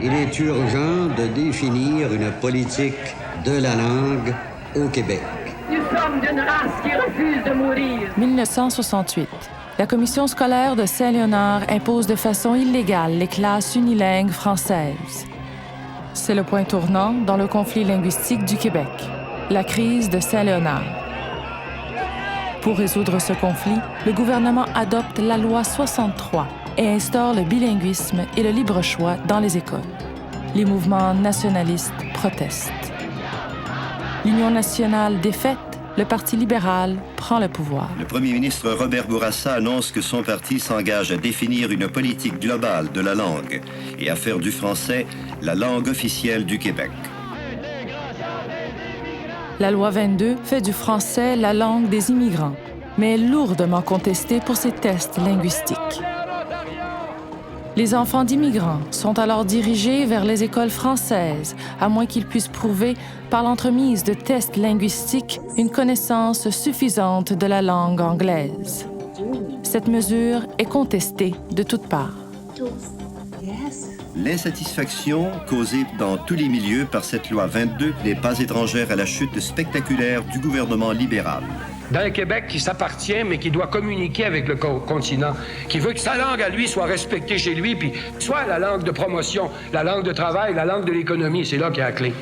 Il est urgent de définir une politique de la langue au Québec. Nous sommes d'une race qui refuse de mourir. 1968. La commission scolaire de Saint-Léonard impose de façon illégale les classes unilingues françaises. C'est le point tournant dans le conflit linguistique du Québec, la crise de Saint-Léonard. Pour résoudre ce conflit, le gouvernement adopte la loi 63 et instaure le bilinguisme et le libre choix dans les écoles. Les mouvements nationalistes protestent. L'Union nationale défaite, le Parti libéral prend le pouvoir. Le premier ministre Robert Bourassa annonce que son parti s'engage à définir une politique globale de la langue et à faire du français la langue officielle du Québec. La loi 22 fait du français la langue des immigrants, mais est lourdement contestée pour ses tests linguistiques. Les enfants d'immigrants sont alors dirigés vers les écoles françaises, à moins qu'ils puissent prouver, par l'entremise de tests linguistiques, une connaissance suffisante de la langue anglaise. Cette mesure est contestée de toutes parts. L'insatisfaction causée dans tous les milieux par cette loi 22 n'est pas étrangère à la chute spectaculaire du gouvernement libéral. D'un Québec qui s'appartient, mais qui doit communiquer avec le continent, qui veut que sa langue à lui soit respectée chez lui, puis soit la langue de promotion, la langue de travail, la langue de l'économie, c'est là qu'il y a la clé.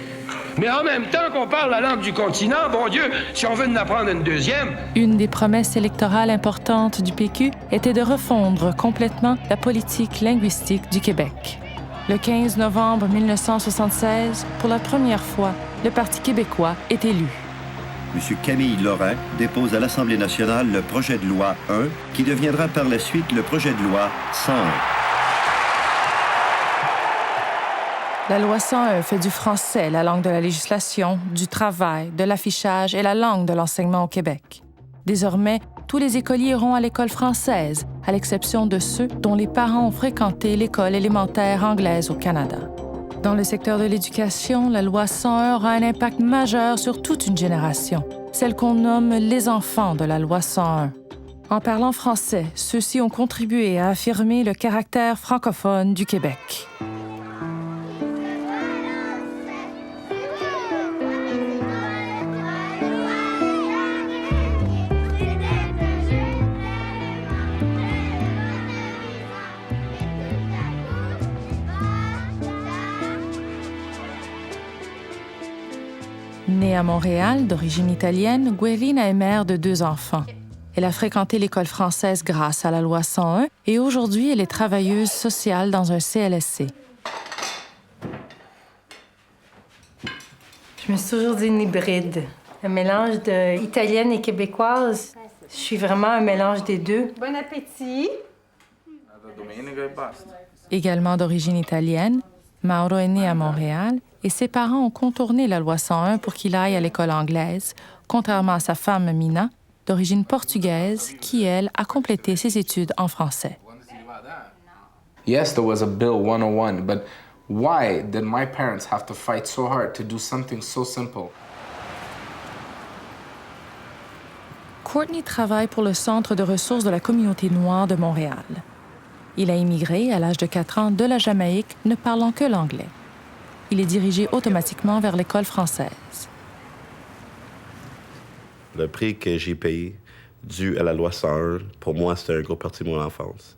Mais en même temps qu'on parle la langue du continent, bon Dieu, si on veut en apprendre une deuxième... Une des promesses électorales importantes du PQ était de refondre complètement la politique linguistique du Québec. Le 15 novembre 1976, pour la première fois, le Parti québécois est élu. M. Camille Lorrain dépose à l'Assemblée nationale le projet de loi 1, qui deviendra par la suite le projet de loi 101. La loi 101 fait du français la langue de la législation, du travail, de l'affichage et la langue de l'enseignement au Québec. Désormais, tous les écoliers iront à l'école française, à l'exception de ceux dont les parents ont fréquenté l'école élémentaire anglaise au Canada. Dans le secteur de l'éducation, la loi 101 aura un impact majeur sur toute une génération, celle qu'on nomme les enfants de la loi 101. En parlant français, ceux-ci ont contribué à affirmer le caractère francophone du Québec. Née à Montréal, d'origine italienne, Guerrina est mère de 2 enfants. Elle a fréquenté l'école française grâce à la loi 101 et aujourd'hui, elle est travailleuse sociale dans un CLSC. Je me suis toujours dit une hybride, un mélange d'italienne et québécoise. Je suis vraiment un mélange des deux. Bon appétit! Également d'origine italienne, Mauro est né à Montréal et ses parents ont contourné la loi 101 pour qu'il aille à l'école anglaise, contrairement à sa femme Mina, d'origine portugaise, qui, elle, a complété ses études en français. Yes, there was a Bill 101, but why did my parents have to fight so hard to do something so simple? Courtney travaille pour le Centre de ressources de la communauté noire de Montréal. Il a immigré à l'âge de 4 ans de la Jamaïque, ne parlant que l'anglais. Il est dirigé automatiquement vers l'école française. Le prix que j'ai payé dû à la loi 101, pour moi, c'était un gros partie de mon enfance.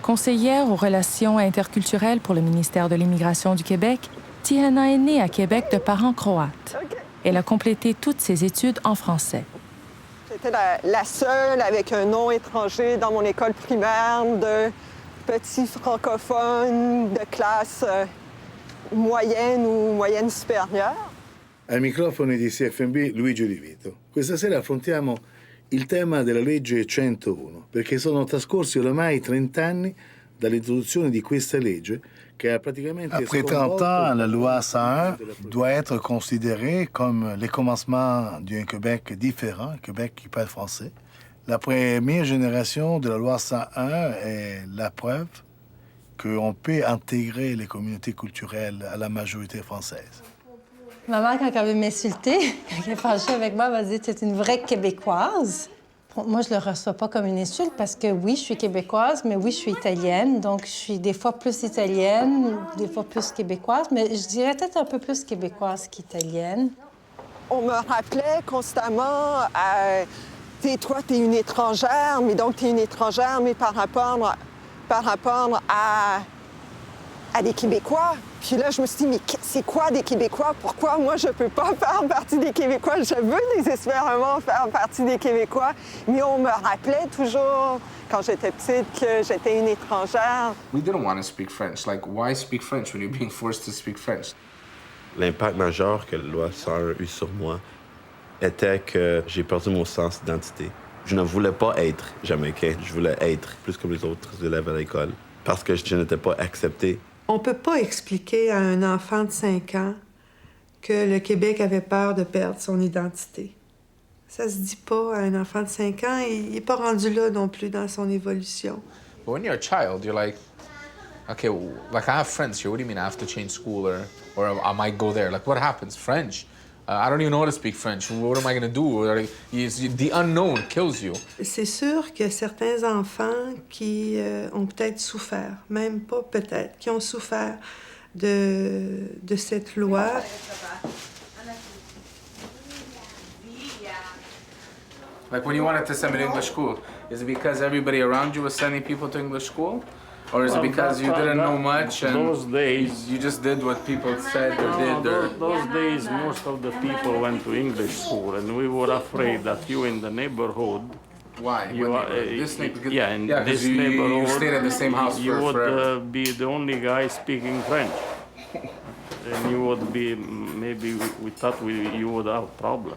Conseillère aux relations interculturelles pour le ministère de l'Immigration du Québec, Tihana est née à Québec de parents croates. Elle a complété toutes ses études en français. J'étais la seule avec un nom étranger dans mon école primaire de petits francophones de classe moyenne ou moyenne supérieure. Ai microfoni di CFMB Luigi Di Vito. Questa sera affrontiamo il tema della legge 101, perché sono trascorsi oramai 30 anni dall'introduzione di questa legge che ha praticamente... Après 30 ans, la loi 101 doit être considérée comme le commencement d'un Québec différent, un Québec qui parle français. La première génération de la loi 101 est la preuve qu'on peut intégrer les communautés culturelles à la majorité française. Maman, quand elle veut m'insulter, quand elle est fâchée avec moi, elle va dire « tu es une vraie Québécoise ». Moi, je le reçois pas comme une insulte parce que oui, je suis québécoise, mais oui, je suis italienne. Donc, je suis des fois plus italienne, des fois plus québécoise, mais je dirais peut-être un peu plus québécoise qu'italienne. On me rappelait constamment, toi, t'es une étrangère, mais donc t'es une étrangère, mais par rapport à des Québécois. Puis là, je me suis dit, mais c'est quoi des Québécois? Pourquoi moi, je peux pas faire partie des Québécois? Je veux désespérément faire partie des Québécois. Mais on me rappelait toujours, quand j'étais petite, que j'étais une étrangère. We didn't want to speak French. Like, why speak French when you're being forced to speak French? L'impact majeur que la loi 101 a eu sur moi était que j'ai perdu mon sens d'identité. Je ne voulais pas être jamaïcain, je voulais être plus comme les autres élèves à l'école, parce que je n'étais pas accepté. On ne peut pas expliquer à un enfant de 5 ans que le Québec avait peur de perdre son identité. Ça se dit pas à un enfant de 5 ans, il n'est pas rendu là non plus dans son évolution. But when you're a child, you're like, okay, like I have friends here. What do you mean I have to change school or I might go there? Like, what happens? French? I don't even know how to speak French. What am I going to do? The unknown kills you. C'est sûr qu'il y a certains enfants qui ont peut-être souffert, même pas peut-être, qui ont souffert de cette loi. Like when you wanted to send me to English school, is it because everybody around you was sending people to English school? Or is it because you didn't know much and those days, you just did what people said or did? Or... Those days, most of the people went to English school, and we were afraid that you in the neighborhood. Why? This neighborhood, neighborhood, you stayed at the same house you would forever. be the only guy speaking French, and you would be maybe we thought you would have a problem.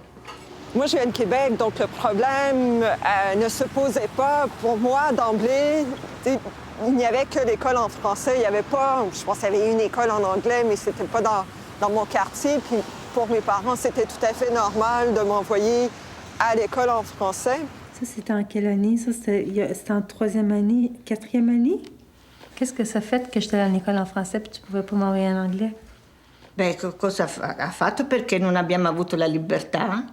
Moi, je viens de Québec, donc le problème ne se posait pas pour moi d'emblée. Il n'y avait que l'école en français. Il n'y avait pas, je pense qu'il y avait une école en anglais, mais c'était pas dans mon quartier. Puis pour mes parents, c'était tout à fait normal de m'envoyer à l'école en français. Ça, c'était en quelle année? Ça, c'était en 3e année, 4e année? Qu'est-ce que ça fait que j'étais à l'école en français et tu pouvais pas m'envoyer en anglais? Beh, cosa ha fatto? Perché non abbiamo avuto la libertà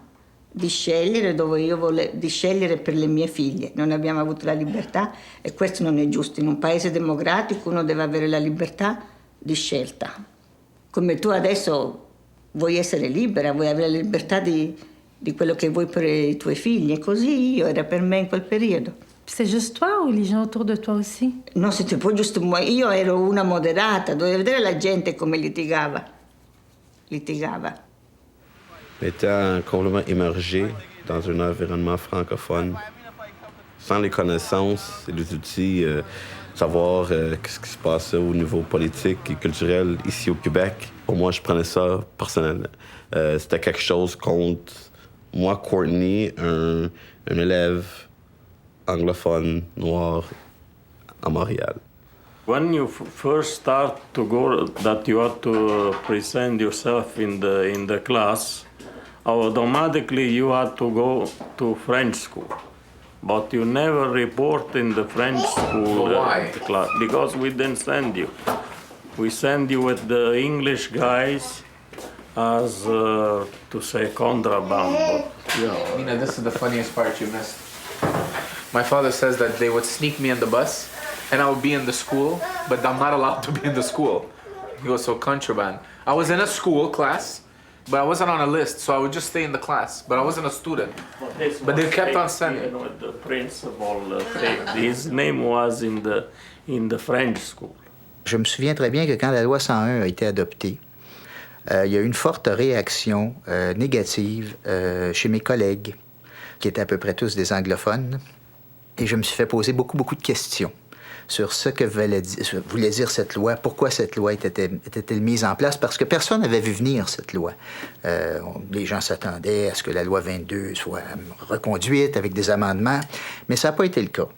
di scegliere dove di scegliere per le mie figlie. Non abbiamo avuto la libertà e questo non è giusto. In un paese democratico uno deve avere la libertà di scelta. Come tu adesso vuoi essere libera, vuoi avere la libertà di quello che vuoi per i tuoi figli. E così era per me in quel periodo. C'est juste toi ou les gens autour de toi aussi? No, c'était pas juste moi. Io ero una moderata, dovevo vedere la gente come litigava. Étant complètement immergé dans un environnement francophone, sans les connaissances et les outils, savoir ce qui se passait au niveau politique et culturel ici au Québec, pour moi, je prenais ça personnellement. C'était quelque chose contre moi, Courtney, un élève anglophone noir à Montréal. When you first start to go, that you have to present yourself in the class, automatically you had to go to French school. But you never report in the French school class because we didn't send you. We send you with the English guys as to say contraband. But, yeah. Mina, this is the funniest part you missed. My father says that they would sneak me in the bus and I would be in the school, but I'm not allowed to be in the school. He goes, so contraband. I was in a school class, but I wasn't on a list, so I would just stay in the class. But I wasn't a student. But they kept on sending. You know, the principal, his name was in the French school. Je me souviens très bien que quand la loi 101 a été adoptée, il y a eu une forte réaction négative chez mes collègues, qui étaient à peu près tous des anglophones. Et je me suis fait poser beaucoup de questions sur ce que voulait dire cette loi, pourquoi cette loi était-elle mise en place, parce que personne n'avait vu venir cette loi. Les gens s'attendaient à ce que la loi 22 soit reconduite avec des amendements, mais ça n'a pas été le cas.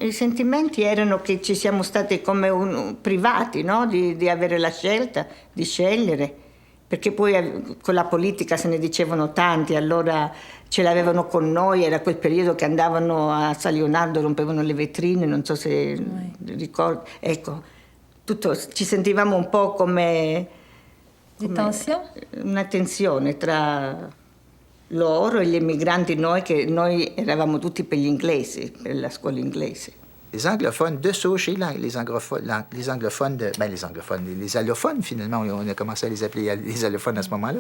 I sentimenti erano che ci siamo stati come privati, no? Di avere la scelta, di scegliere, perché poi con la politica se ne dicevano tanti, allora ce l'avevano con noi, era quel periodo che andavano a San Leonardo, rompevano le vetrine, non so se ricordi. Ecco, ci sentivamo un po' come tensione? Una tensione tra loro e gli emigranti noi eravamo tutti per gli inglesi, per la scuola inglese. Les anglophones de souche et les anglophones, les allophones, finalement, on a commencé à les appeler les allophones à ce moment-là.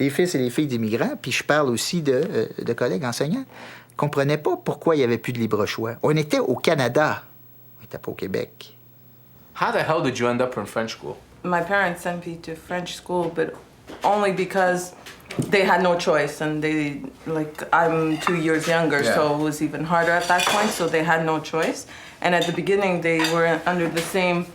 Les fils et les filles d'immigrants, puis je parle aussi de collègues enseignants, ne comprenaient pas pourquoi il n'y avait plus de libre choix. On était au Canada, on n'était pas au Québec. How the hell did you end up in French school? My parents sent me to French school, but only because they had no choice, and I'm 2 years younger, so it was even harder at that point, so they had no choice. And at the beginning, they were under the same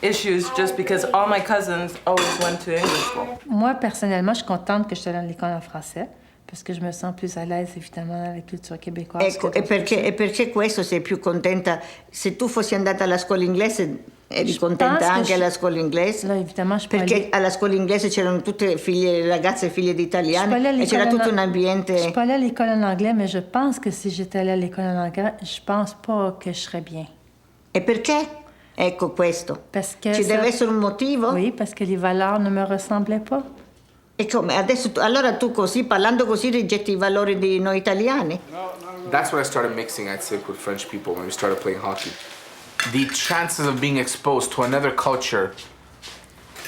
issues just because all my cousins always went to English school. Moi, personnellement, je suis contente que je sois dans l'école en français, parce que je me sens plus à l'aise, évidemment, dans la culture québécoise. Ecco, e perché questo sei più contenta? Se tu fossi andata alla scuola inglese, eri contenta anche alla scuola inglese? Là, évidemment, perché alla scuola inglese c'erano tutte ragazze figlie di italiani e c'era tutto un ambiente... Je suis pas allée à l'école en anglais, mais je pense que si j'étais allée à l'école en anglais, je pense pas que je serais bien. E perché? Ecco questo. Parce que Ci deve essere un motivo? Oui, parce que les valeurs ne me ressemblaient pas. E come? Adesso, allora tu così, parlando così, rigetti I valori di noi italiani? That's when I started mixing, I'd say, with French people when we started playing hockey. The chances of being exposed to another culture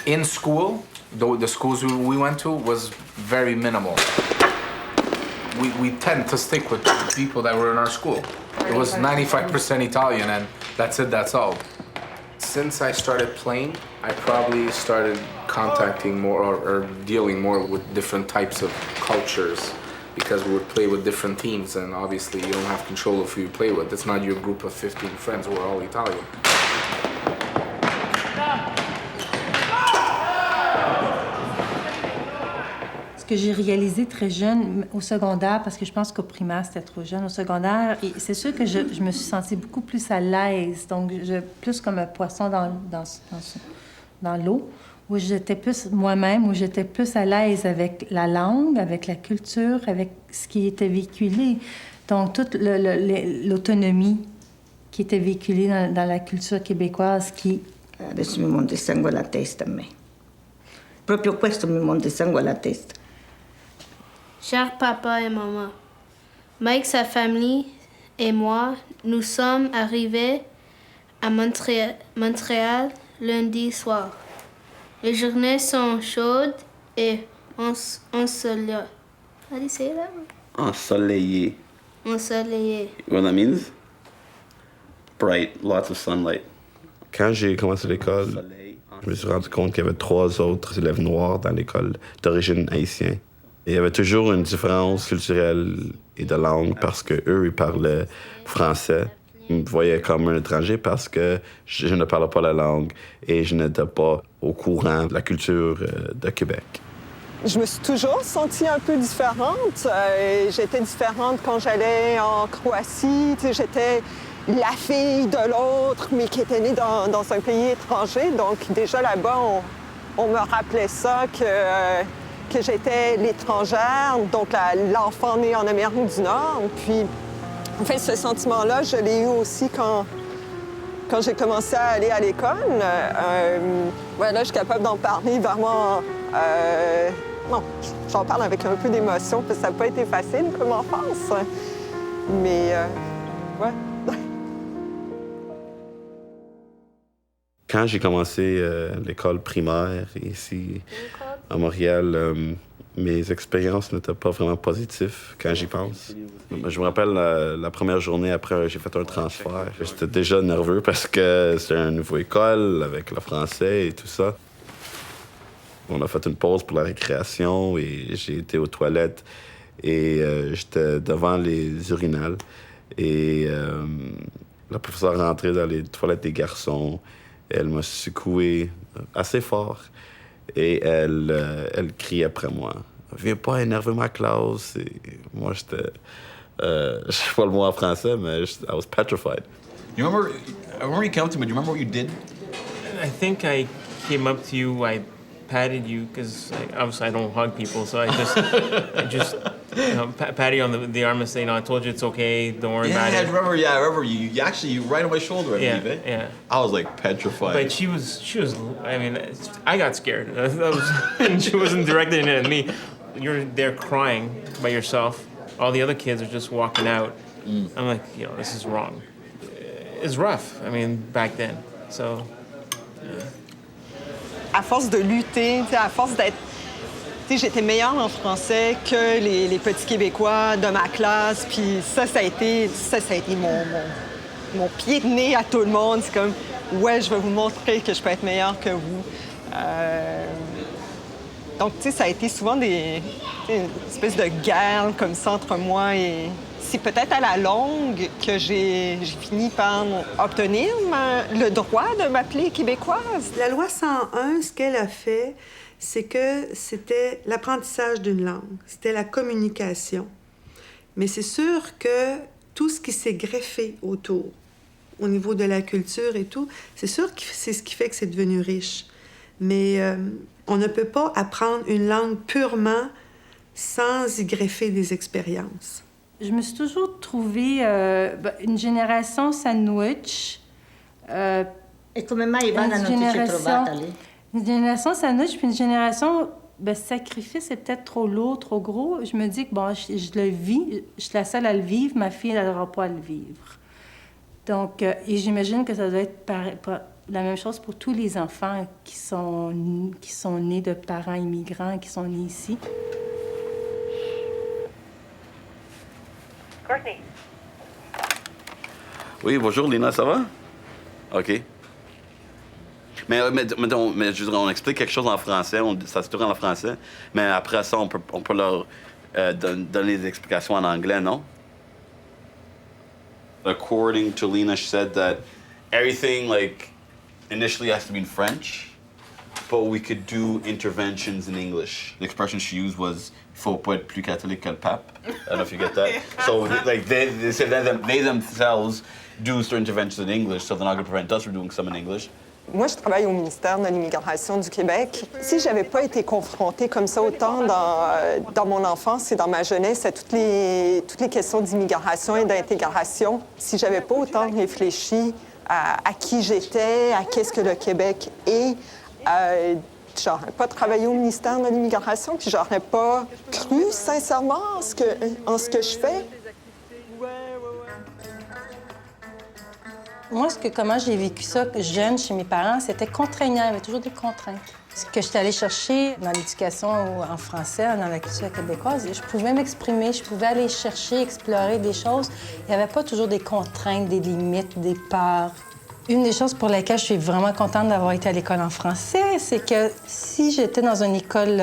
in school, the schools we went to, was very minimal. We tend to stick with people that were in our school. It was 95% Italian, and that's it, that's all. Since I started playing, I probably started contacting more or dealing more with different types of cultures because we would play with different teams, and obviously you don't have control of who you play with. It's not your group of 15 friends who are all Italian. Ce que j'ai réalisé très jeune, au secondaire, parce que je pense qu'au primaire, c'était trop jeune, au secondaire, c'est sûr que je me suis sentie beaucoup plus à l'aise, donc plus comme un poisson dans l'eau, où j'étais plus moi-même, où j'étais plus à l'aise avec la langue, avec la culture, avec ce qui était véhiculé. Donc, toute l'autonomie qui était véhiculée dans la culture québécoise qui... Adesso mi monta il sangue alla testa a me. Proprio questo mi monta il sangue alla testa. Cher papa et maman, Mike, sa famille et moi, nous sommes arrivés à Montréal lundi soir. Les journées sont chaudes et ensoleillées. How do you say that? Ensoleillé. Ensoleillées. What that means? Bright, lots of sunlight. Quand j'ai commencé l'école, je me suis rendu compte qu'il y avait 3 autres élèves noirs dans l'école d'origine haïtienne. Il y avait toujours une différence culturelle et de langue parce qu'eux, ils parlaient français. Ils me voyaient comme un étranger parce que je ne parlais pas la langue et je n'étais pas au courant de la culture de Québec. Je me suis toujours sentie un peu différente. J'étais différente quand j'allais en Croatie. J'étais la fille de l'autre, mais qui était née dans un pays étranger. Donc déjà là-bas, on me rappelait ça, que j'étais l'étrangère, donc l'enfant né en Amérique du Nord. Puis, en fait, ce sentiment-là, je l'ai eu aussi quand j'ai commencé à aller à l'école. Là, je suis capable d'en parler vraiment... non, j'en parle avec un peu d'émotion, parce que ça n'a pas été facile comme enfance. Mais, ouais. Quand j'ai commencé l'école primaire ici à Montréal, mes expériences n'étaient pas vraiment positives quand j'y pense. Je me rappelle la première journée après j'ai fait un transfert. J'étais déjà nerveux parce que c'était une nouvelle école avec le français et tout ça. On a fait une pause pour la récréation et j'ai été aux toilettes et j'étais devant les urinales. Et la professeure rentrait dans les toilettes des garçons. Elle m'a secoué assez fort et elle criait après moi. Viens pas énerver ma classe. Et moi, j'étais... je sais pas le mot en français, mais I was petrified. You remember you came up to me, do you remember what you did? I think I came up to you, I patted you, because obviously I don't hug people, so I just patted you on the arm and say, I told you it's okay, don't worry about it. I remember you actually, you right on my shoulder, I believe it. Yeah. I was like petrified. But she was, I mean, I got scared. And she wasn't directing it at me. you're there crying by yourself. All the other kids are just walking out. I'm like, you know, this is wrong. It's rough. I mean, back then. So. Yeah. À force de lutter, à force d'être... J'étais meilleure en français que les petits Québécois de ma classe. Puis ça a été mon pied de nez à tout le monde. C'est comme, ouais, je vais vous montrer que je peux être meilleure que vous. Donc, tu sais, ça a été souvent une espèce de guerre comme ça entre moi et... C'est peut-être à la longue que j'ai fini par obtenir le droit de m'appeler québécoise. La loi 101, ce qu'elle a fait, c'est que c'était l'apprentissage d'une langue, c'était la communication. Mais c'est sûr que tout ce qui s'est greffé autour, au niveau de la culture et tout, c'est sûr que c'est ce qui fait que c'est devenu riche. Mais on ne peut pas apprendre une langue purement sans y greffer des expériences. Je me suis toujours trouvée une génération sandwich. E come mai Ivana non ti sei trovata lì? Une génération sandwich, puis une génération sacrifice, c'est peut-être trop lourd, trop gros. Je me dis que bon, je le vis, je suis la seule à le vivre, ma fille n'aura pas à le vivre. Donc, et j'imagine que ça doit être la même chose pour tous les enfants qui sont nés de parents immigrants, qui sont nés ici. Courtney. Oui, bonjour, Lina, ça va? OK. Mais je dirais, on explique quelque chose en français, ça se tourne en français, mais après ça, on peut leur donner des explications en anglais, non? According to Lina, she said that everything, like, initially has to be in French, but we could do interventions in English. The expression she used was, faut pas être plus catholique que le pape. I don't know if you get that. So, like, they said that they themselves do certain interventions in English, so they're not going to prevent us from doing some in English. Moi, je travaille au ministère de l'Immigration du Québec. Si j'avais pas été confrontée comme ça autant dans mon enfance et dans ma jeunesse à toutes les questions d'immigration et d'intégration, si j'avais pas autant réfléchi à qui j'étais, à qu'est-ce que le Québec est, j'aurais pas travaillé au ministère de l'Immigration, puis j'aurais pas cru sincèrement en ce que je fais. Moi, comment j'ai vécu ça jeune chez mes parents, c'était contraignant. Il y avait toujours des contraintes. Ce que j'étais allée chercher dans l'éducation en français, dans la culture québécoise, je pouvais m'exprimer, je pouvais aller chercher, explorer des choses. Il n'y avait pas toujours des contraintes, des limites, des peurs. Une des choses pour lesquelles je suis vraiment contente d'avoir été à l'école en français, c'est que si j'étais dans une école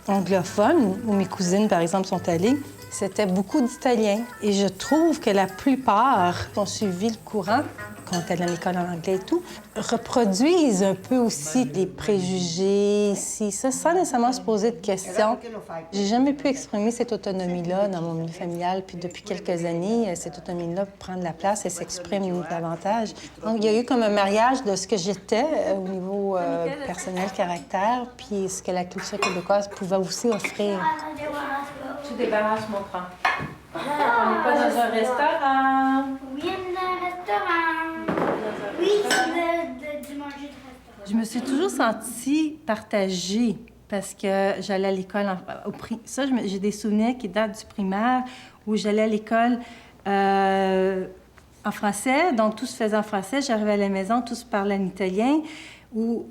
anglophone, où mes cousines, par exemple, sont allées, c'était beaucoup d'Italiens. Et je trouve que la plupart qui ont suivi le courant, quand on était à l'école en anglais et tout, reproduisent un peu aussi des préjugés ici, ça, sans nécessairement se poser de questions. J'ai jamais pu exprimer cette autonomie-là dans mon milieu familial, puis depuis quelques années, cette autonomie-là prend de la place et s'exprime davantage. Donc, il y a eu comme un mariage de ce que j'étais au niveau personnel, caractère, puis ce que la culture québécoise pouvait aussi offrir. Tu débarrasses mon frère. On n'est pas dans un restaurant. Oui, dans un restaurant. Oui, c'est du manger de restaurant. Je me suis toujours sentie partagée parce que j'allais à l'école ça, j'ai des souvenirs qui datent du primaire où j'allais à l'école en français, donc tout se faisait en français. J'arrivais à la maison, tout se parlait en italien.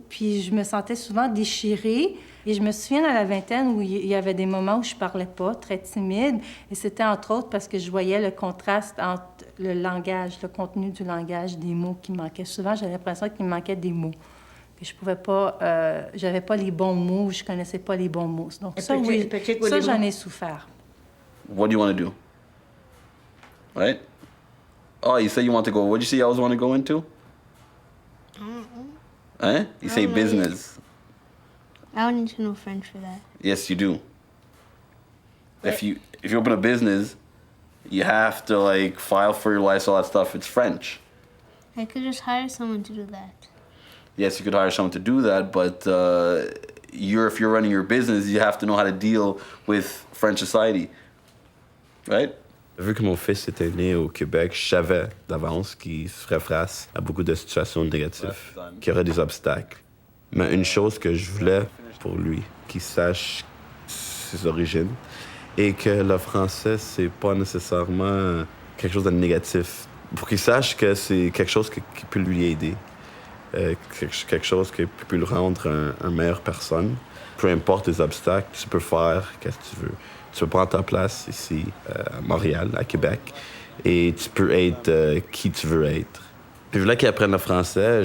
Puis je me sentais souvent déchirée. Et je me souviens dans la vingtaine où il y avait des moments où je parlais pas, très timide. Et c'était entre autres parce que je voyais le contraste entre le langage, le contenu du langage, des mots qui manquaient. Souvent, j'avais l'impression qu'il me manquait des mots. Puis je pouvais pas... j'avais pas les bons mots, je connaissais pas les bons mots. Donc ça, oui, ça, j'en ai souffert. What do you want to do? Right? Oh, you say you want to go... What did you say you always want to go into? Hein? You say business. I don't need to know French for that. Yes, you do. If you open a business, you have to like file for your license, all that stuff. It's French. I could just hire someone to do that. Yes, you could hire someone to do that, but if you're running your business, you have to know how to deal with French society, right? Vu que mon fils était né au Québec, je savais d'avance qu'il ferait face à beaucoup de situations négatives, qu'il y aurait des obstacles. Mais une chose que je voulais pour lui, qu'il sache, ses origines et que le français, c'est pas nécessairement quelque chose de négatif. Pour qu'il sache que c'est quelque chose qui peut lui aider, quelque chose qui peut le rendre une meilleure personne. Peu importe les obstacles, tu peux faire ce que tu veux. Tu peux prendre ta place ici, à Montréal, à Québec, et tu peux être qui tu veux être. Puis je voulais qu'il apprenne le français,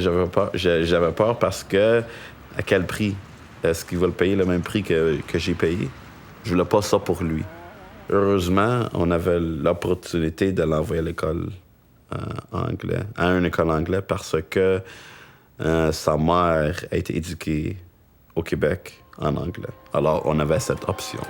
j'avais peur parce que, à quel prix? Est-ce qu'il va le payer le même prix que j'ai payé? Je voulais pas ça pour lui. Heureusement, on avait l'opportunité de l'envoyer à l'école anglais, à une école anglaise, parce que sa mère a été éduquée au Québec en anglais. Alors, on avait cette option.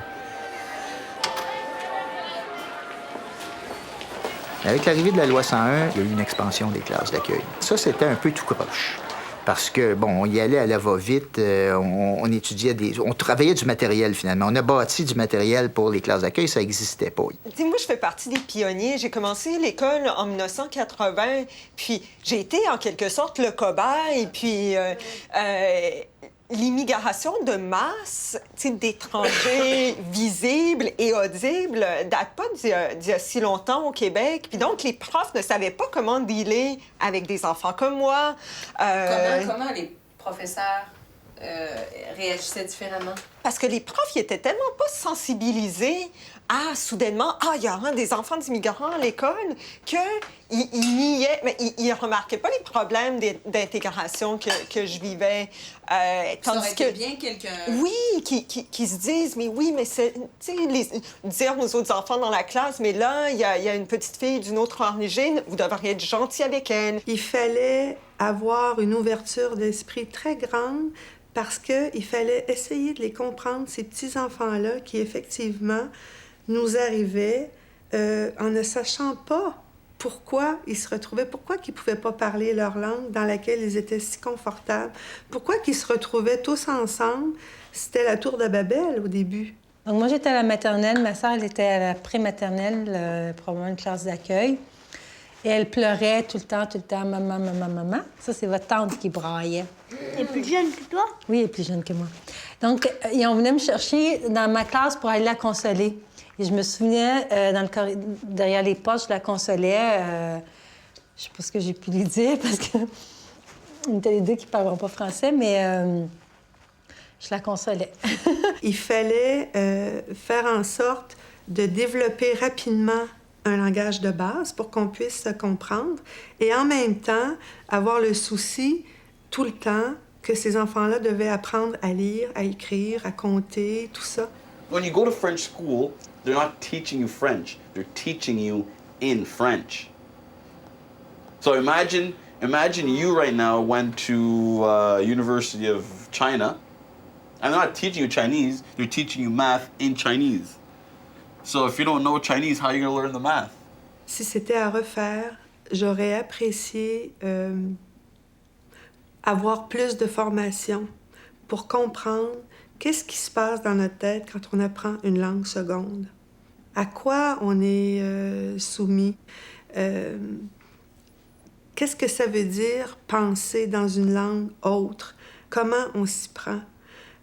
Avec l'arrivée de la loi 101, il y a eu une expansion des classes d'accueil. Ça, c'était un peu tout croche. Parce que, bon, on y allait à la va-vite, on étudiait on travaillait du matériel, finalement. On a bâti du matériel pour les classes d'accueil, ça n'existait pas. T'sais, moi, je fais partie des pionniers. J'ai commencé l'école en 1980, puis j'ai été, en quelque sorte, le cobaye, puis l'immigration de masse d'étrangers visibles et audibles date pas d'il y a si longtemps au Québec. Puis donc, les profs ne savaient pas comment dealer avec des enfants comme moi. Comment les professeurs réagissaient différemment? Parce que les profs, ils étaient tellement pas sensibilisés à, soudainement, il y aura des enfants d'immigrants à l'école, qu'ils niaient, mais ils remarquaient pas les problèmes d'intégration que je vivais. Ça aurait été bien quelqu'un... Oui, qui se disent, mais oui, mais c'est... Tu sais, dire aux autres enfants dans la classe, mais là, il y a une petite fille d'une autre origine, vous devriez être gentil avec elle. Il fallait avoir une ouverture d'esprit très grande parce qu'il fallait essayer de les comprendre, ces petits enfants-là qui, effectivement, nous arrivaient en ne sachant pas pourquoi ils se retrouvaient, pourquoi ils ne pouvaient pas parler leur langue dans laquelle ils étaient si confortables, pourquoi ils se retrouvaient tous ensemble. C'était la tour de Babel au début. Donc moi, j'étais à la maternelle, ma sœur, elle était à la pré-maternelle, probablement une classe d'accueil. Et elle pleurait tout le temps, maman, maman, maman. Ça, c'est votre tante qui braillait. Elle est plus jeune que toi? Oui, elle est plus jeune que moi. Donc, on venait me chercher dans ma classe pour aller la consoler. Et je me souvenais, derrière les poches, je la consolais. Je sais pas ce que j'ai pu lui dire, parce que on était les deux qui ne parleront pas français, mais je la consolais. Il fallait faire en sorte de développer rapidement un langage de base pour qu'on puisse se comprendre et en même temps avoir le souci tout le temps que ces enfants-là devaient apprendre à lire, à écrire, à compter, tout ça. When you go to French school, they're not teaching you French. They're teaching you in French. So imagine you right now went to University of China, and they're not teaching you Chinese, they're teaching you math in Chinese. So if you don't know Chinese, how are you going to learn the math? Si c'était à refaire, j'aurais apprécié avoir plus de formation pour comprendre qu'est-ce qui se passe dans notre tête quand on apprend une langue seconde. À quoi on est soumis? Qu'est-ce que ça veut dire penser dans une langue autre? Comment on s'y prend?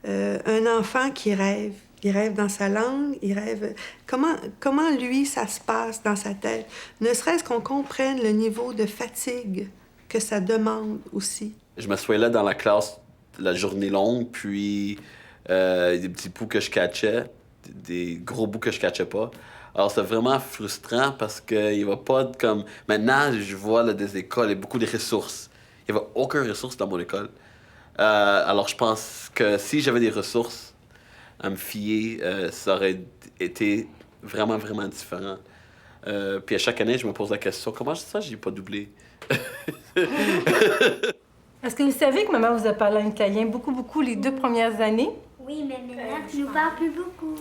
Un enfant qui rêve. Il rêve dans sa langue, il rêve... Comment lui, ça se passe dans sa tête? Ne serait-ce qu'on comprenne le niveau de fatigue que ça demande aussi. Je m'assoyais là dans la classe la journée longue, puis des petits bouts que je catchais, des gros bouts que je catchais pas. Alors, c'est vraiment frustrant parce qu'il va pas comme... Maintenant, je vois là, des écoles et beaucoup de ressources. Il n'y avait aucune ressource dans mon école. Alors, je pense que si j'avais des ressources à me fier, ça aurait été vraiment, vraiment différent. Puis à chaque année, je me pose la question, comment ça, j'ai pas doublé? Est-ce que vous savez que maman vous a parlé en italien beaucoup les 2 premières années? Oui, mais maintenant, tu nous parles plus beaucoup.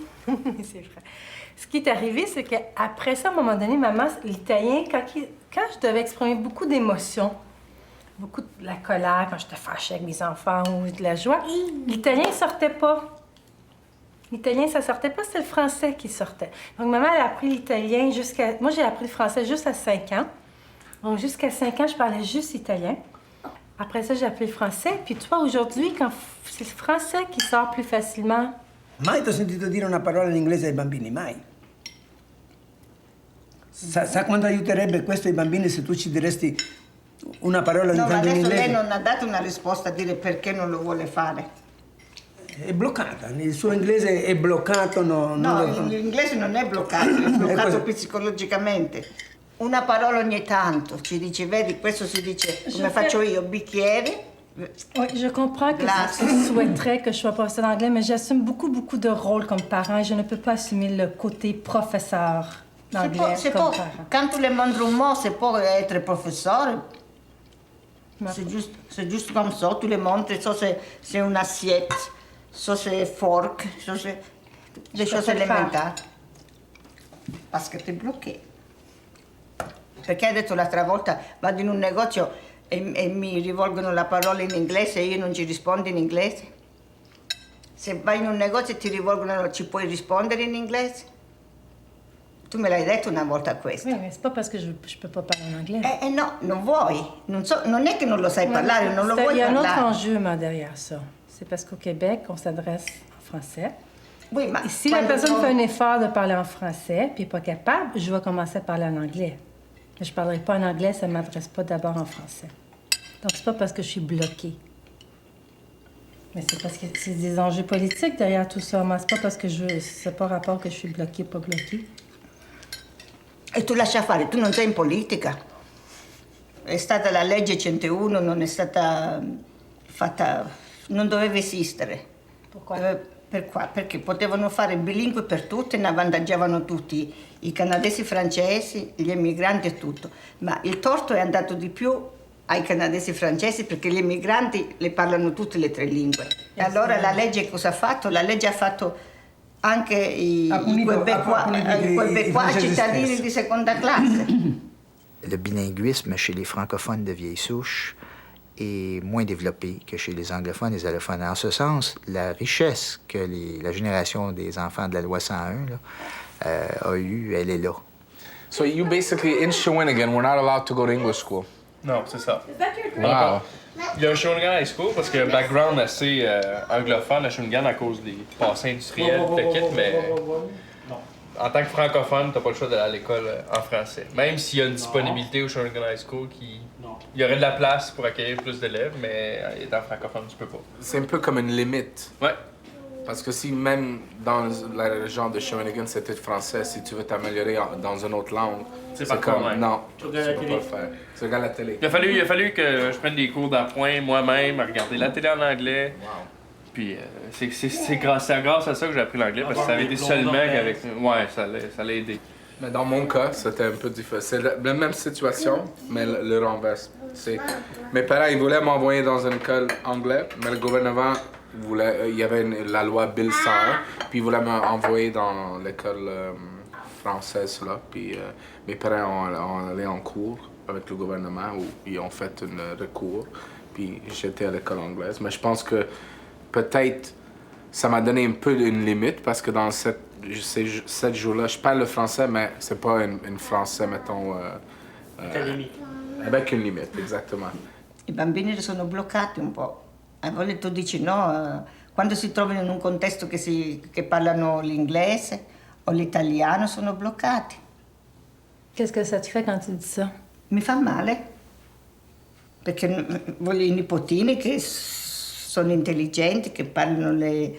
C'est vrai. Ce qui est arrivé, c'est qu'après ça, à un moment donné, maman, l'italien, quand je devais exprimer beaucoup d'émotions, beaucoup de la colère, quand j'étais fâchée avec mes enfants ou de la joie, l'italien ne sortait pas. L'italien, ça sortait pas, c'était le français qui sortait. Donc, maman, elle a appris l'italien jusqu'à... Moi, j'ai appris le français juste à 5 ans. Donc, jusqu'à 5 ans, je parlais juste italien. Après ça, j'ai appris le français. Puis, tu vois, aujourd'hui, quand c'est le français qui sort plus facilement Mai ti ho sentito dire una parola in inglese ai bambini, mai. Sa quanto aiuterebbe questo ai bambini se tu ci diresti una parola ogni tanto in adesso inglese? lei non ha dato una risposta a dire perché non lo vuole fare. È bloccata, il suo inglese è bloccato. No, l'inglese non è bloccato, è bloccato psicologicamente. Una parola ogni tanto, ci dice, vedi, questo si dice, come faccio io, bicchiere. Oui, je comprends que tu souhaiterais que je sois professeur d'anglais, mais j'assume beaucoup de rôles comme parent et je ne peux pas assumer le côté professeur d'anglais comme parent. Quand tout le monde remonte, c'est pour être professeur. C'est juste comme ça, tout le monde, ça c'est une assiette, ça c'est fork, ça c'est des choses élémentaires. Parce que tu es bloqué. Perché hai detto l'altra volta, vado in un negozio e mi rivolgono la parola in inglese e io non ci rispondo in inglese? Se vai in un negozio e ti rivolgono, ci puoi rispondere in inglese? Tu me l'hai detto una volta questo. Oui, mais c'est pas parce que je peux pas parler en anglais. No, non vuoi. Non è che non lo sai parlare, non lo vuoi parlare. Il y a un autre enjeu derrière ça. C'est parce qu'au Québec, on s'adresse en français. Oui, mais et si la personne fait un effort de parler en français puis n'est pas capable, je vais commencer à parler en anglais. Mais je ne parlerai pas en anglais, ça ne m'adresse pas d'abord en français. Donc, c'est pas parce que je suis bloquée. Mais c'est parce que c'est des enjeux politiques derrière tout ça. Mais c'est pas parce que c'est pas rapport que je suis bloquée ou pas bloquée. E tu lascia fare, tu non sei in politica. È stata la legge 101, non è stata fatta, non doveva esistere. Perché potevano fare bilingue per tutti e ne avvantaggiavano tutti, i canadesi francesi, gli emigranti e tutto. Ma il torto è andato di più ai canadesi francesi perché gli emigranti le parlano tutte le 3 lingue. E allora la legge cosa ha fatto? La legge ha fatto anche i québécois cittadini di seconda classe. Le bilinguisme chez les francophones de vieille souche est moins développé que chez les anglophones et les allophones. En ce sens, la richesse que la génération des enfants de la loi 101 a eue, elle est là. So you basically, in Shawinigan, we're not allowed to go to English school? Non, c'est ça. Wow. Il y a un Shawinigan High School parce que background assez anglophone à Shawinigan à cause des passés industriels, mais en tant que francophone, t'as pas le choix d'aller à l'école en français. Même s'il y a une disponibilité au Shawinigan High School il y aurait de la place pour accueillir plus d'élèves, mais étant francophone, tu peux pas. C'est un peu comme une limite. Ouais. Parce que si même dans la région de Shawinigan c'était français, si tu veux t'améliorer dans une autre langue, c'est pas comme ouais. non, tu peux pas le faire. Tu regardes la télé. Il a fallu que je prenne des cours d'appoint moi-même, à regarder la télé en anglais. Wow. Puis c'est grâce à ça que j'ai appris l'anglais, parce que ça avait été seulement qu'avec... Ouais, ça l'a aidé. Mais dans mon cas, c'était un peu différent. C'est la même situation, mais le renverse. Mes parents, ils voulaient m'envoyer dans une école anglaise, mais le gouvernement il y avait la loi Bill 101, puis ils voulaient m'envoyer dans l'école française là. Puis mes parents ont allé en cours avec le gouvernement où ils ont fait un recours, puis j'étais à l'école anglaise. Mais je pense que peut-être ça m'a donné un peu une limite parce que dans ces 7 jours-là, je parle le français, mais c'est pas un français, mettons... avec une limite, exactement. I bambini sono bloccati un po'. A volte tu dici no, quando si trovano in un contesto che parlano l'inglese o l'italiano sono bloccati. Qu'est-ce que ça te fait quand tu dis ça? Mi fa male, perché voglio i nipotini che sono intelligenti, che parlano le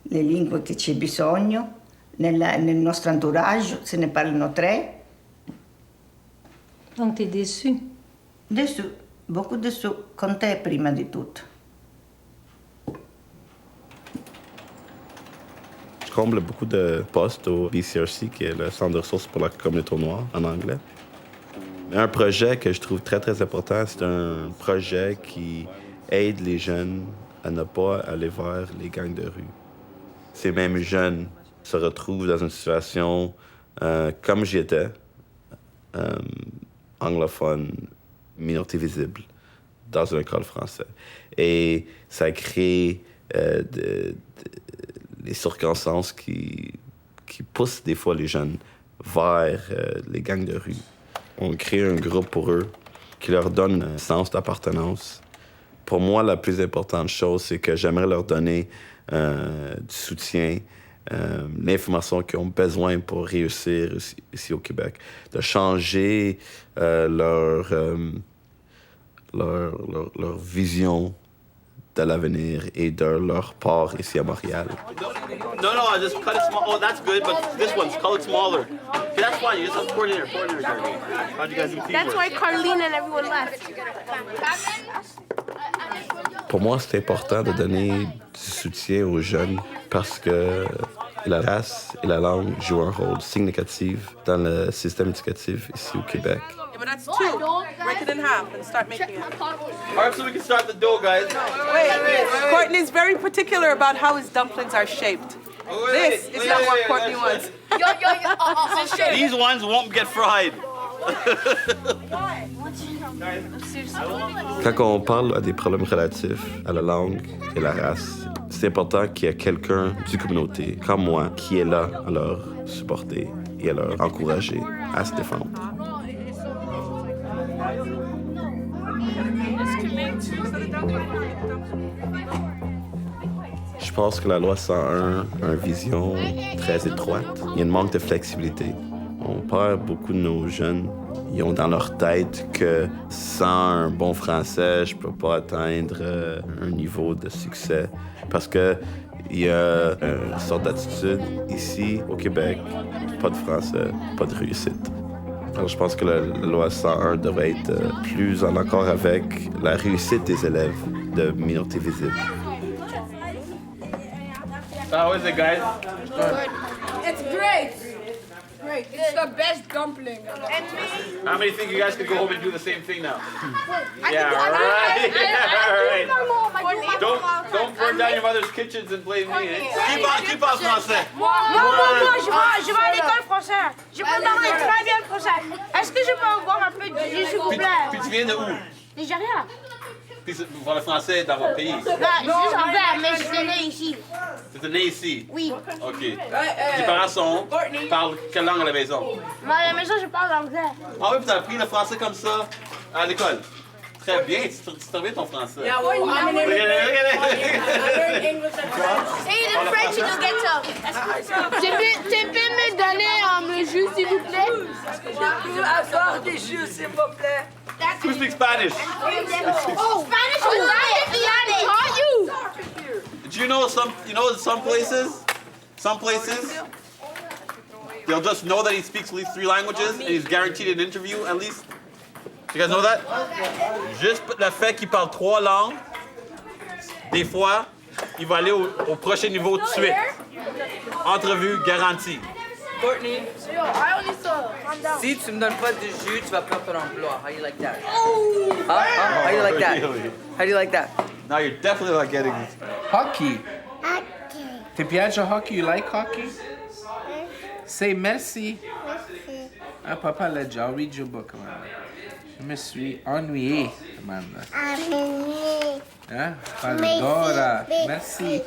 lingue che c'è bisogno, nel nostro entourage se ne parlano 3. Donc t'es déçu? Déçu, beaucoup déçu, con te prima di tutto. Je comble beaucoup de postes au BCRC, qui est le Centre de ressources pour la communauté noire en anglais. Un projet que je trouve très, très important, c'est un projet qui aide les jeunes à ne pas aller vers les gangs de rue. Ces mêmes jeunes se retrouvent dans une situation comme j'y étais, anglophone, minorité visible, dans une école française. Et ça crée les circonstances qui poussent des fois les jeunes vers les gangs de rue. On crée un groupe pour eux qui leur donne un sens d'appartenance. Pour moi, la plus importante chose, c'est que j'aimerais leur donner du soutien, l'information qu'ils ont besoin pour réussir ici au Québec, de changer leur vision de l'avenir et de leur part ici à Montréal. No, I just cut it small. Oh, that's good, but this one's cut it smaller. Okay, that's fine. You just have to pour it in there, Darlene. How'd you guys do teamwork? That's why Carlene and everyone left. Pour moi, c'est important de donner du soutien aux jeunes parce que la race et la langue jouent un rôle significatif dans le système éducatif ici au Québec. Yeah, but that's two. Break it in half and start making it. All right, so we can start the dough, guys. Wait. Courtney's very particular about how his dumplings are shaped. This is not what Courtney wants. These ones won't get fried. Quand on parle à des problèmes relatifs à la langue et la race, c'est important qu'il y ait quelqu'un du communauté, comme moi, qui est là à leur supporter et à leur encourager à se défendre. Je pense que la loi 101 a une vision très étroite. Il y a un manque de flexibilité. On perd beaucoup de nos jeunes. Ils ont dans leur tête que sans un bon français, je peux pas atteindre un niveau de succès. Parce que il y a une sorte d'attitude ici, au Québec, pas de français, pas de réussite. Alors, je pense que la loi 101 devrait être plus en accord avec la réussite des élèves de minorités visibles. How is it, guys? It's great. Great. It's the best dumpling. And me. How many think you guys could go home and do the same thing now? Yeah, right. Don't burn down your mother's kitchens and blame me. Keep on français. Moi, je vais à l'école française. Je peux parler très bien le français. Est-ce que je peux avoir un peu de jus, s'il vous plaît? Puis tu viens de où? Nigeria. Puis vous parlez français dans votre pays? Non, je savais, mais je suis né ici. Tu es né ici? Oui. OK. Tes parents parlent quelle langue à la maison? Moi, à la maison, je parle anglais. Ah oui, puis tu as appris le français comme ça à l'école? Très bien, tu travailles ton français. Yeah, well, I'm in English. I learned English and French. Hey, the French, you get some. Tu peux me donner un jus, s'il vous plaît? Est-ce que je peux avoir des jus, s'il vous plaît? Who speaks Spanish? Oh, Spanish is Spanish. Taught you. Do you know some places they'll just know that he speaks at least 3 languages and he's guaranteed an interview at least? You guys know that? Juste le fait qu'il parle 3 langues, des fois, il va aller au prochain niveau tout de suite. Entrevue garantie. Courtney, si tu me donnes pas de jus, tu vas perdre ton emploi. How do you like that? How do you like that? How do you like that? Now you're definitely not getting this. Hockey. Ti piace hockey? You like hockey? Say merci. Ah, papa legge. I'll read your book, Amanda. Je me suis ennuyée, Amanda. Hein? Dora. Merci.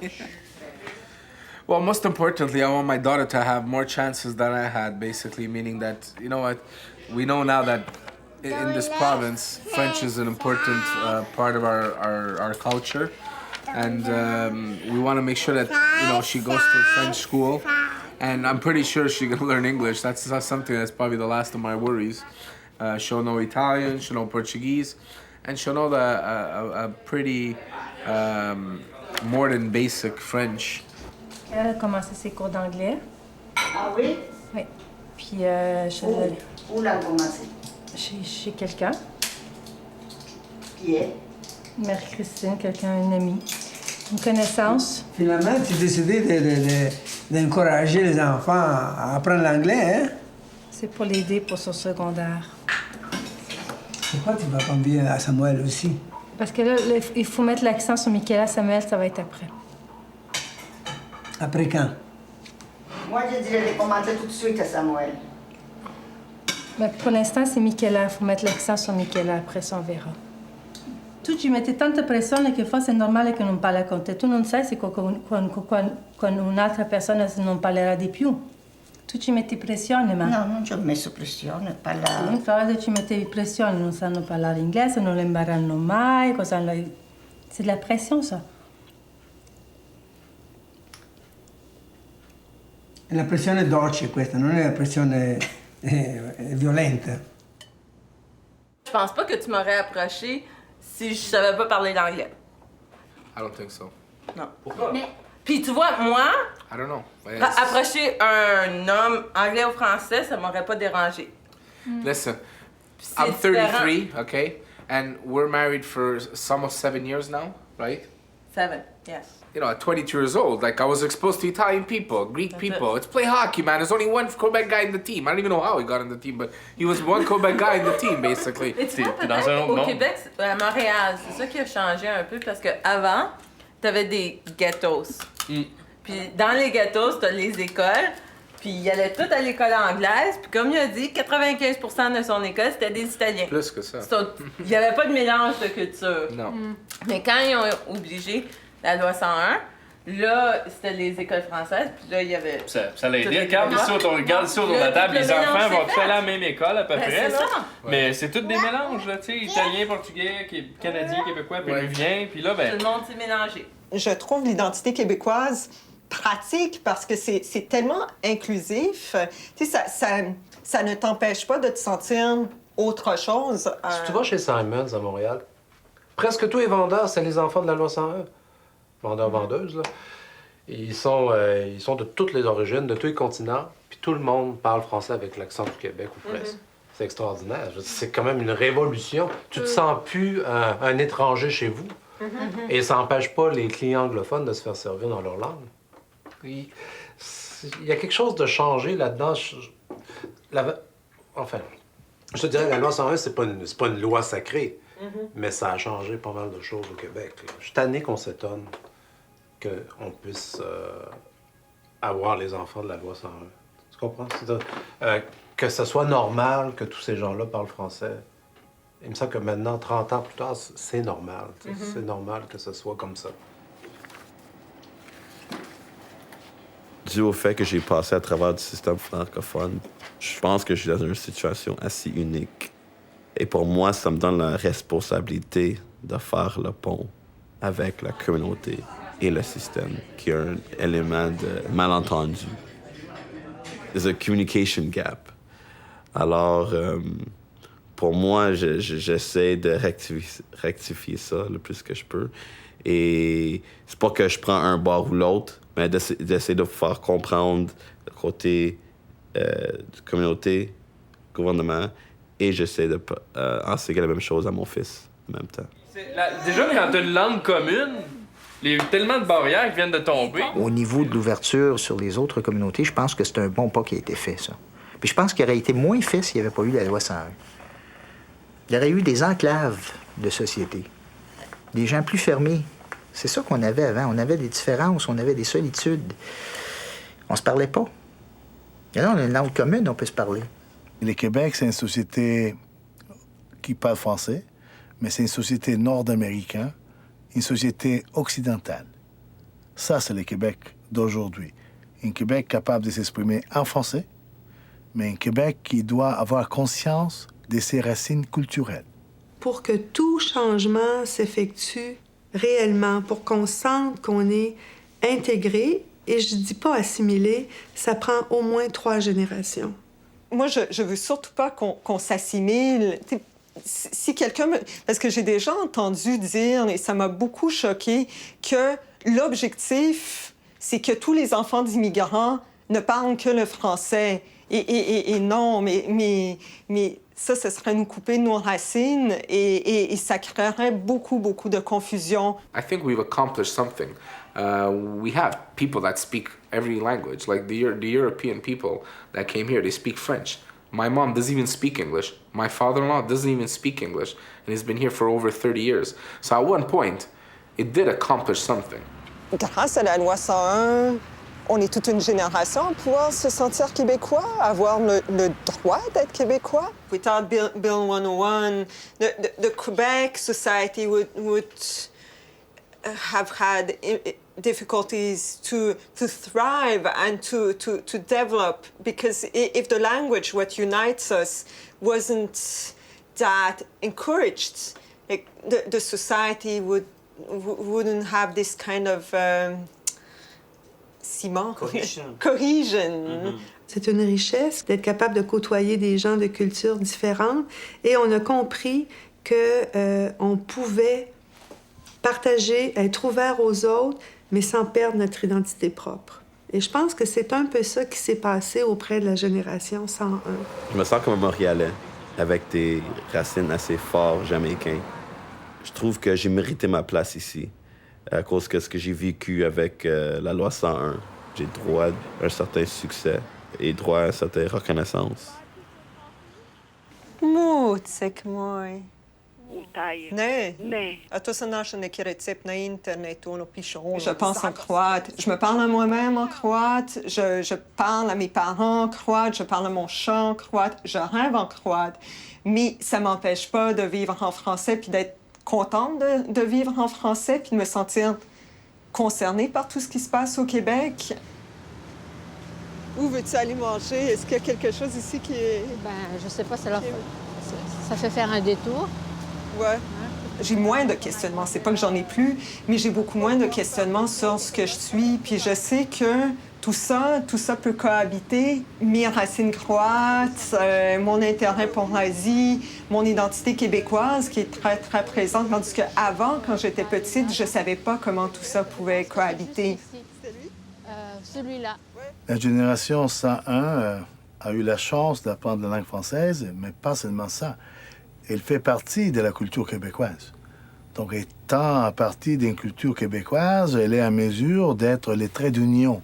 Well, most importantly, I want my daughter to have more chances than I had, basically, meaning that, you know what, we know now that in this province, French is an important part of our culture. And we want to make sure that, you know, she goes to a French school. And I'm pretty sure she's going to learn English. That's something that's probably the last of my worries. She'll know Italian, she'll know Portuguese, and she'll know a pretty more than basic French. Elle a commencé ses cours d'anglais. Ah oui? Oui. Puis Où l'a commencé? Chez quelqu'un. Qui est? Marie-Christine, quelqu'un, une amie. Une connaissance. Finalement, tu as décidé d'encourager les enfants à apprendre l'anglais, hein? C'est pour l'aider pour son secondaire. Pourquoi tu vas pas bien à Samuel aussi? Parce que là, il faut mettre l'accent sur Michaela. Samuel, ça va être après. Après quand? Moi, je dirais de commencer tout de suite à Samuel. Mais pour l'instant, c'est Michaela. Il faut mettre l'accent sur Michaela. Après ça, on verra. Tu ci metti tanta pressione che forse è normale che non parla con te. Tu non sai se con un'altra persona non parlerà di più. Tu ci metti pressione, ma... No, non ci ho messo pressione, parlare. In Florida ci mettevi pressione, non sanno parlare inglese, non lo impareranno mai, cosa... C'est de la pression, ça. È la pressione dolce questa, non è la pressione violenta. Je pense pas que tu m'aurais approché si je savais pas parler l'anglais. I don't think so. Non. Pourquoi? Puis tu vois, moi, I don't know. approcher un homme anglais ou français, ça m'aurait pas dérangé. Listen, C'est I'm 33, différent. okay? And we're married for almost 7 years now, right? 7, yes. You know, at 22 years old, like I was exposed to Italian people, Greek That's people. it. It's play hockey, man. There's only one Quebec guy in the team. I don't even know how he got in the team, but he was one Quebec guy in the team, basically. Mais tu vois, peut-être au Québec, à Montréal, c'est ça qui a changé un peu parce qu'avant, t'avais des ghettos. Puis dans les ghettos, t'as les écoles, puis ils allaient tous à l'école anglaise, puis comme il a dit, 95% de son école, c'était des Italiens. Plus que ça. Il n'y avait pas de mélange de culture. Non. Mais quand ils ont obligé la loi 101, là, c'était les écoles françaises, puis là, il y avait... Ça l'a aidé. Regarde ici autour de la table, les enfants vont tous aller à la même école à peu près. C'est là. ça. Mais c'est tous des mélanges, là, tu sais, italien, portugais, canadien, québécois, péruvien, puis là, ben... Tout le monde s'est mélangé. Je trouve l'identité québécoise pratique parce que c'est tellement inclusif. Tu sais, ça ne t'empêche pas de te sentir autre chose. Si tu vas chez Simons à Montréal, presque tous les vendeurs, c'est les enfants de la loi 101. Vendeurs-vendeuses, là. Ils sont de toutes les origines, de tous les continents, puis tout le monde parle français avec l'accent du Québec ou presque. C'est extraordinaire. C'est quand même une révolution. Tu te sens plus un étranger chez vous. Et ça n'empêche pas les clients anglophones de se faire servir dans leur langue. Il y a quelque chose de changé là-dedans. Enfin, je te dirais que la loi 101, c'est pas une loi sacrée, mais ça a changé pas mal de choses au Québec. Là. Je suis tanné qu'on s'étonne qu'on puisse avoir les enfants de la loi 101. Tu comprends? Que ce soit normal que tous ces gens-là parlent français. Il me semble que maintenant, 30 ans plus tard, c'est normal. C'est normal que ce soit comme ça. Dû au fait que j'ai passé à travers du système francophone, je pense que je suis dans une situation assez unique. Et pour moi, ça me donne la responsabilité de faire le pont avec la communauté et le système, qui est un élément de malentendu. There's a communication gap. Alors, pour moi, j'essaie de rectifier ça le plus que je peux. Et c'est pas que je prends un bord ou l'autre, mais d'essayer de faire comprendre le côté de communauté, gouvernement, et j'essaie d'enseigner la même chose à mon fils en même temps. Déjà, quand tu as une langue commune, il y a eu tellement de barrières qui viennent de tomber. Au niveau de l'ouverture sur les autres communautés, je pense que c'est un bon pas qui a été fait, ça. Puis je pense qu'il aurait été moins fait s'il n'y avait pas eu la loi 101. Il y aurait eu des enclaves de société, des gens plus fermés. C'est ça qu'on avait avant. On avait des différences, on avait des solitudes. On se parlait pas. Et là, on a une langue commune, on peut se parler. Le Québec, c'est une société qui parle français, mais c'est une société nord-américaine, une société occidentale. Ça, c'est le Québec d'aujourd'hui. Un Québec capable de s'exprimer en français, mais un Québec qui doit avoir conscience de ses racines culturelles. Pour que tout changement s'effectue réellement, pour qu'on sente qu'on est intégré, et je dis pas assimilé, ça prend au moins 3 générations. Moi, je veux surtout pas qu'on s'assimile. Si quelqu'un me... Parce que j'ai déjà entendu dire, et ça m'a beaucoup choqué, que l'objectif, c'est que tous les enfants d'immigrants ne parlent que le français. Et non, mais ça, ce serait nous couper de nos racines et ça créerait beaucoup de confusion. I think we've accomplished something. We have people that speak every language. Like the European people that came here, they speak French. My mom doesn't even speak English. My father-in-law doesn't even speak English. And he's been here for over 30 years. So at one point, it did accomplish something. Grâce à la loi 101, on est toute une génération à pouvoir se sentir québécois, avoir le droit d'être québécooi. Without Bill 101, the Quebec society would have had difficulties to thrive and to develop, because if the language, what unites us, wasn't that encouraged, like the society wouldn't have this kind of ciment. Cohesion. C'est une richesse d'être capable de côtoyer des gens de cultures différentes. Et on a compris qu'on pouvait partager, être ouvert aux autres, mais sans perdre notre identité propre. Et je pense que c'est un peu ça qui s'est passé auprès de la génération 101. Je me sens comme un Montréalais, avec des racines assez fortes jamaïcaines. Je trouve que j'ai mérité ma place ici, à cause de ce que j'ai vécu avec la loi 101. J'ai droit à un certain succès et droit à une certaine reconnaissance. Mutsek moi. Ne. A to sam našla neki recept na internetu, ono piše ono. Je pense en croate. Je me parle à moi-même en croate. Je parle à mes parents en croate. Je parle à mon chat en croate. Je rêve en croate. Mais ça m'empêche pas de vivre en français puis d'être contente de vivre en français puis de me sentir concernée par tout ce qui se passe au Québec. Où veux-tu aller manger? Est-ce qu'il y a quelque chose ici qui est... je sais pas, ça fait faire un détour. Ouais. J'ai moins de questionnements. C'est pas que j'en ai plus, mais j'ai beaucoup moins de questionnements sur ce que je suis. Puis je sais que tout ça peut cohabiter. Mes racines croates, mon intérêt pour l'Asie, mon identité québécoise qui est très, très présente. Tandis qu'avant, quand j'étais petite, je savais pas comment tout ça pouvait cohabiter. Celui-là. La génération 101 a eu la chance d'apprendre la langue française, mais pas seulement ça. Elle fait partie de la culture québécoise. Donc, étant partie d'une culture québécoise, elle est en mesure d'être le trait d'union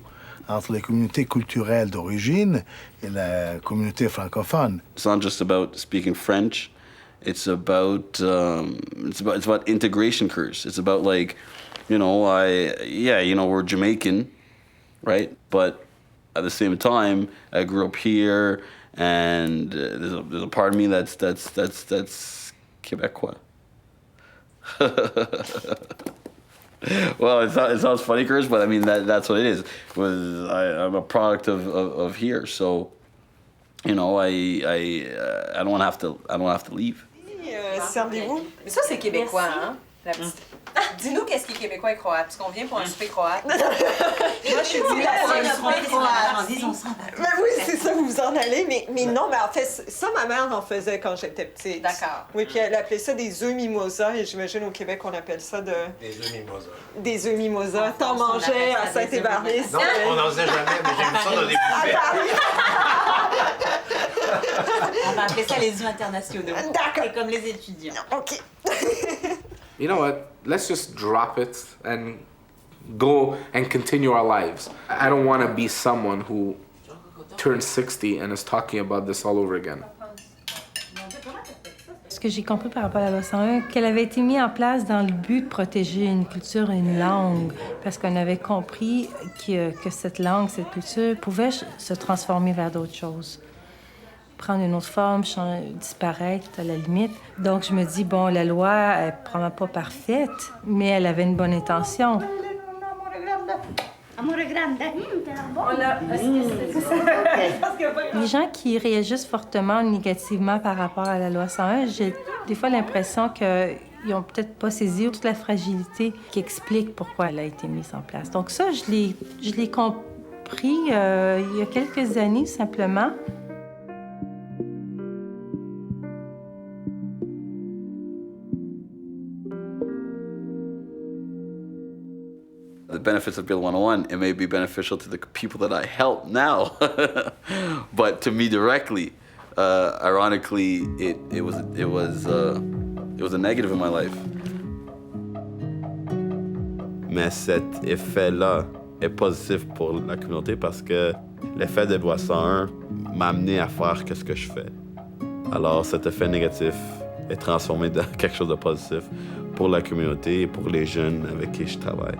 entre les communautés culturelles d'origine et la communauté francophone. It's not just about speaking French. It's about integration curves. It's about like, we're Jamaican, right? But at the same time, I grew up here, and there's a part of me that's Québécois. Well, it sounds funny, Chris, but I mean that's what it is. I'm a product of here, so I don't want to have to leave. Servez-vous. Mais ça, c'est québécois, hein? La petite... Dis-nous qu'est-ce qui est québécois et croate, parce qu'on vient pour un souper croate. Moi, je suis dit, là, c'est un souper croate. Oui, c'est ça, vous vous en allez, mais non, mais en fait, ça, ma mère en faisait quand j'étais petite. D'accord. Oui, puis elle appelait ça des œufs mimosa, et j'imagine au Québec, on appelle ça des œufs mimosa. Des œufs mimosa. T'en mangeais à Saint-Évariste. Non, on n'en faisait jamais, mais j'ai vu ça dans des buffets. On va appeler ça les œufs internationaux. D'accord. C'est comme les étudiants. OK. You know what? Let's just drop it and go and continue our lives. I don't want to be someone who turns 60 and is talking about this all over again. Ce que j'ai compris par rapport à la loi 101, qu'elle avait été mise en place dans le but de protéger une culture et une langue, parce qu'on avait compris que cette langue, cette culture pouvait se transformer vers d'autres choses. Prendre une autre forme, disparaître à la limite. Donc, je me dis, bon, la loi, elle n'est probablement pas parfaite, mais elle avait une bonne intention. Les gens qui réagissent fortement négativement par rapport à la loi 101, j'ai des fois l'impression qu'ils n'ont peut-être pas saisi toute la fragilité qui explique pourquoi elle a été mise en place. Donc ça, je l'ai compris il y a quelques années, simplement. The benefits of Bill 101, it may be beneficial to the people that I help now, but to me directly, ironically, it was a negative in my life. Mais cet effet-là est positif pour la communauté parce que l'effet de loi 101 m'a amené à faire ce que je fais. Alors cet effet négatif est transformé dans quelque chose de positif pour la communauté et pour les jeunes avec qui je travaille.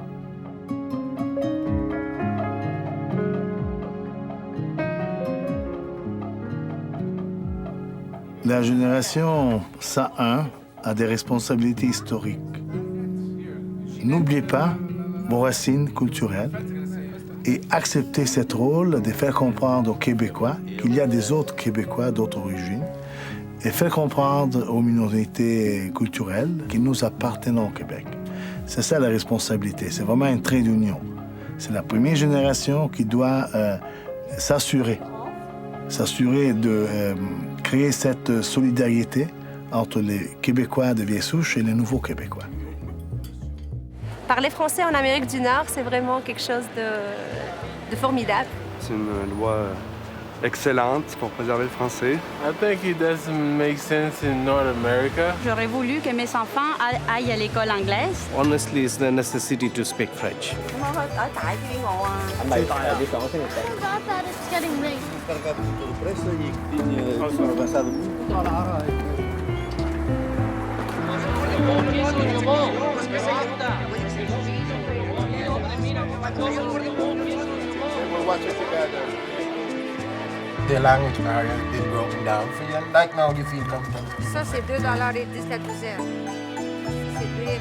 La génération 101 a des responsabilités historiques. N'oubliez pas vos racines culturelles et acceptez ce rôle de faire comprendre aux Québécois qu'il y a des autres Québécois d'autres origines et faire comprendre aux minorités culturelles que nous appartenons au Québec. C'est ça la responsabilité, c'est vraiment un trait d'union. C'est la première génération qui doit s'assurer de créer cette solidarité entre les Québécois de vieille souche et les nouveaux Québécois. Parler français en Amérique du Nord, c'est vraiment quelque chose de formidable. C'est une loi excellente pour préserver le français. I think it doesn't make sense in North America. J'aurais voulu que mes enfants aillent à l'école anglaise. Honestly, it's the necessity to speak French. The language barrier has been broken down for you. Like now, you feel comfortable. Ça, c'est 2,10 la douzaine. C'est 2,25.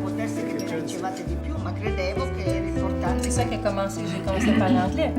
Potesse che ci dicevate di più, ma credevo che era importante. C'est ça qui a commencé. J'ai commencé par l'anglais.